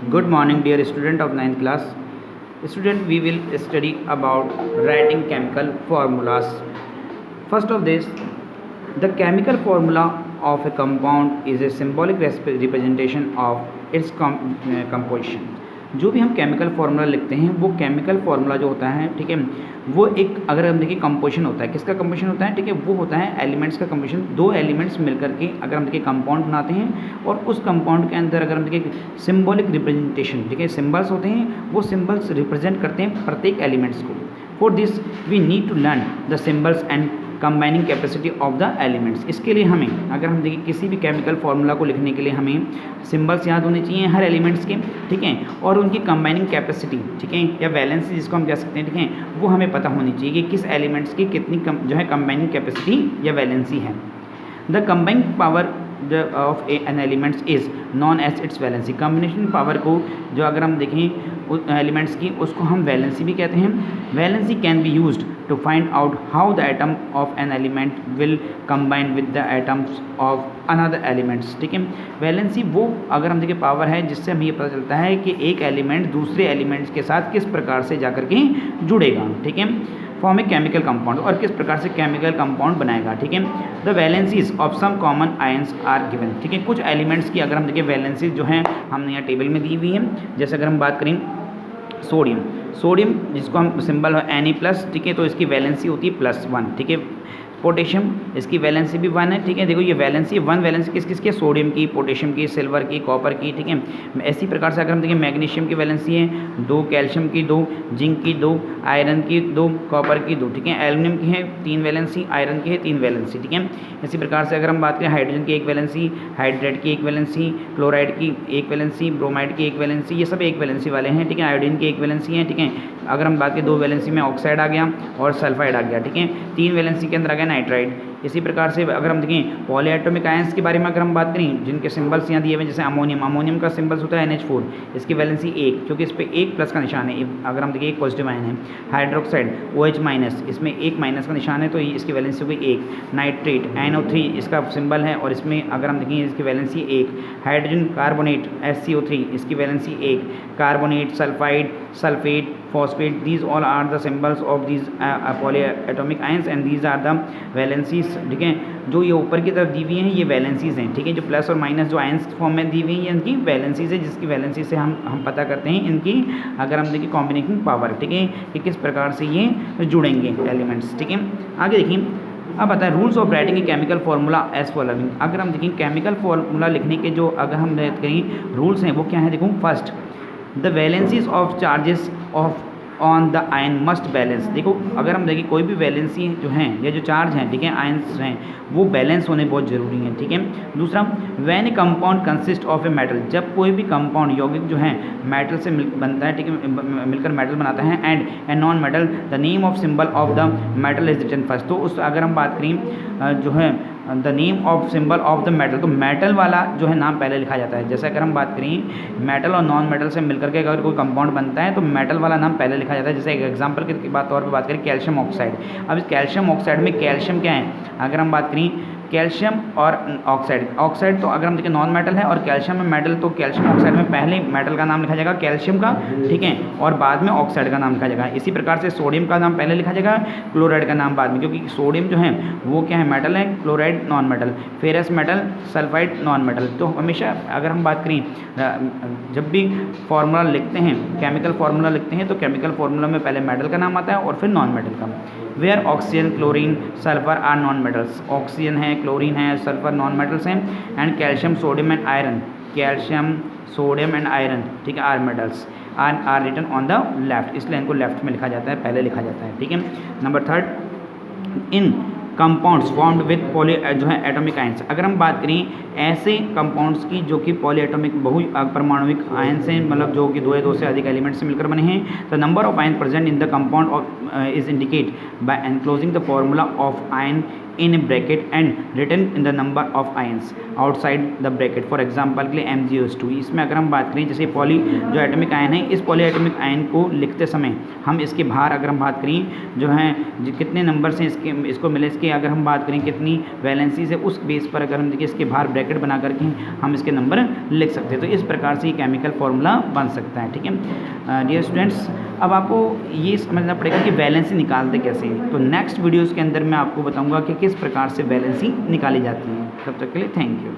Good morning, dear student of ninth class. Student, we will study about writing chemical formulas. First of this, the chemical formula of a compound is a symbolic representation of its composition. जो भी हम chemical formula लिखते हैं वो chemical formula जो होता है, ठीक है, वो एक अगर हम देखिए कंपोजिशन होता है। किसका कंपोजिशन होता है? ठीक है, वो होता है एलिमेंट्स का कंपोजिशन। दो एलिमेंट्स मिलकर के अगर हम देखिए कंपाउंड बनाते हैं और उस कंपाउंड के अंदर अगर हम देखिए सिंबॉलिक रिप्रेजेंटेशन, ठीक है, सिंबल्स होते हैं, वो सिंबल्स रिप्रेजेंट करते हैं प्रत्येक एलिमेंट्स को। For this we need to learn the symbols and combining capacity of the elements. इसके लिए हमें अगर हम देखिए किसी भी केमिकल फार्मूला को लिखने के लिए हमें सिंबल्स याद होने चाहिए हर एलिमेंट्स के, ठीक है, और उनकी कंबाइनिंग कैपेसिटी, ठीक है, या वैलेंसी जिसको हम कह सकते हैं, ठीक है, वो हमें पता होनी चाहिए कि किस एलिमेंट्स की कितनी जो है कंबाइनिंग कैपेसिटी या वैलेंसी है। The combining power of an elements is known as its valency. Combination power को जो अगर हम देखें एलिमेंट्स की, उसको हम वैलेंसी भी कहते हैं। Valency can be used to find out how the atom of an element will combine with the atoms of another elements। ठीक है, वैलेंसी वो अगर हम देखिए पावर है जिससे हमें ये पता चलता है कि एक एलिमेंट दूसरे एलिमेंट्स के साथ किस प्रकार से जाकर के जुड़ेगा, ठीक है, फॉर्म ए केमिकल कंपाउंड, और किस प्रकार से केमिकल कंपाउंड बनाएगा, ठीक है। The valencies of some common ions are given. ठीक है, कुछ एलिमेंट्स की अगर हम देखिए वैलेंसीज जो है हमने यहाँ टेबल में दी हुई है। जैसे अगर हम बात करें सोडियम जिसको हम सिंबल है Na+, ठीक है, तो इसकी वैलेंसी होती है +1, ठीक है। पोटेशियम, इसकी वैलेंसी भी 1 है, ठीक है। देखो ये वैलेंसी 1 वैलेंसी किस की? सोडियम की, पोटेशियम की, सिल्वर की, कॉपर की, ठीक है। इसी प्रकार से अगर हम देखें मैग्नीशियम की वैलेंसी है 2, कैल्शियम की 2, जिंक की 2, आयरन की 2, कॉपर की 2, ठीक है। एल्यूमिनियम की है 3 वैलेंसी, आयरन की है 3 वैलेंसी, ठीक है। इसी प्रकार से अगर हम बात करें हाइड्रोजन की 1 वैलेंसी, हाइड्रेट की 1 वैलेंसी, क्लोराइड की 1 वैलेंसी, ब्रोमाइड की 1 वैलेंसी, ये सब 1 वैलेंसी वाले हैं, ठीक है। आयोडीन की 1 वैलेंसी है, ठीक है। अगर हम बात करें 2 वैलेंसी में ऑक्साइड आ गया और सल्फाइड आ गया, ठीक है। 3 वैलेंसी के अंदर आ गया नाइट्राइड। इसी प्रकार से अगर हम देखें पॉलीएटॉमिक आयंस के बारे में अगर हम बात करें जिनके सिंबल्स यहाँ दिए हुए, जैसे अमोनियम का सिंबल्स होता है NH4, इसकी वैलेंसी 1, क्योंकि इस पर 1+ का निशान है। अगर हम देखें एक पॉजिटिव आयन है। हाइड्रोक्साइड OH-, इसमें 1- का निशान है, तो इसकी वैलेंसी होगी 1। नाइट्रेट NO3 इसका सिंबल है और इसमें अगर हम देखें इसकी वैलेंसी 1। हाइड्रोजन कार्बोनेट SCO3 इसकी valency 1। Carbonate, sulphide, sulphate, phosphate, these all are the symbols of these polyatomic ions and these are the valencies। ठीक है, जो ये ऊपर की तरफ दी हुई हैं ये वैलेंसीज हैं, ठीक है। जो प्लस और माइनस जो आयंस फॉर्म में दी हुई हैं इनकी वैलेंसीज है, जिसकी वैलेंसी से हम पता करते हैं इनकी अगर हम देखिए कॉम्बिनेशन पावर, ठीक है, कि किस प्रकार से ये जुड़ेंगे एलिमेंट्स, ठीक है। आगे देखिए, अब आता है rules of writing a chemical formula as following. अगर हम देखें केमिकल फार्मूला लिखने के जो अगर हम बात करें रूल्स हैं वो क्या है, देखो। First, the valencies of charges of on the ion must balance. देखो अगर हम देखें कोई भी वैलेंसी जो हैं या जो चार्ज हैं, ठीक है, आयंस हैं, वो बैलेंस होने बहुत ज़रूरी हैं, ठीक है। दूसरा, when A compound consist of a metal, जब कोई भी कंपाउंड यौगिक जो है मेटल से बनता है, ठीक है, मिलकर मेटल बनाता है, and a non metal the name of symbol of the metal is written first. तो उस अगर हम बात करें जो है the name of symbol of the metal, तो मेटल वाला जो है नाम पहले लिखा जाता है। जैसे अगर हम बात करें मेटल और नॉन मेटल से मिलकर के अगर कोई कंपाउंड बनता है तो मेटल वाला नाम पहले लिखा जाता है। जैसे एक एग्जांपल के तौर पे बात करें कैल्शियम ऑक्साइड। अब इस कैल्शियम ऑक्साइड में कैल्शियम क्या है, अगर हम बात करें कैल्शियम और ऑक्साइड तो अगर हम देखें नॉन मेटल है, और कैल्शियम में मेटल, तो कैल्शियम ऑक्साइड में पहले मेटल का नाम लिखा जाएगा कैल्शियम का, ठीक है, और बाद में ऑक्साइड का नाम लिखा जाएगा। इसी प्रकार से सोडियम का नाम पहले लिखा जाएगा, क्लोराइड का नाम बाद में, क्योंकि सोडियम जो है वो क्या है, मेटल है, chloride non metal, ferrous metal, sulphide non metal. तो हमेशा अगर हम बात करें जब भी फार्मूला लिखते हैं, केमिकल फार्मूला लिखते हैं, तो केमिकल फार्मूला में पहले मेटल का नाम आता है और फिर नॉन मेटल का। Where oxygen, chlorine, sulphur are non metals. Oxygen है, क्लोरीन है, सल्फर नॉन मेटल्स हैं, and calcium, sodium and iron, calcium, sodium and iron, ठीक है, are metals are written on the left, इसलिए इनको लेफ्ट में लिखा जाता है, पहले लिखा जाता है, ठीक है। Number 3, in compounds formed with poly जो है एटॉमिक आयंस। अगर हम बात करें ऐसे कंपाउंड्स की जो कि पॉली एटॉमिक बहु परमाणुविक आयन से, मतलब जो कि 2 से अधिक एलिमेंट से मिलकर बने हैं, the number of ion present in the compound is indicate bye enclosing the formula of ion in a bracket and written in the number of ions outside the bracket. For example के लिए MgO2, इसमें अगर हम बात करें जैसे poly जो atomic ion है, इस पॉली एटॉमिक आयन को लिखते समय हम इसके बाहर अगर हम बात करें जो है कितने नंबर से इसको मिले, इसके अगर हम बात करें कितनी वैलेंसी से, उस बेस पर अगर हम देखिए इसके बाहर ब्रैकेट बना करके हम इसके नंबर लिख सकते हैं। तो इस प्रकार से ये केमिकल फार्मूला बन सकता है। ठीक है डियर स्टूडेंट्स, अब आपको ये समझना पड़ेगा कि वैलेंसी निकालते कैसे हैं। तो नेक्स्ट वीडियोज़ के अंदर मैं आपको बताऊंगा कि किस प्रकार से वैलेंसी निकाली जाती है। तब तक के लिए थैंक यू।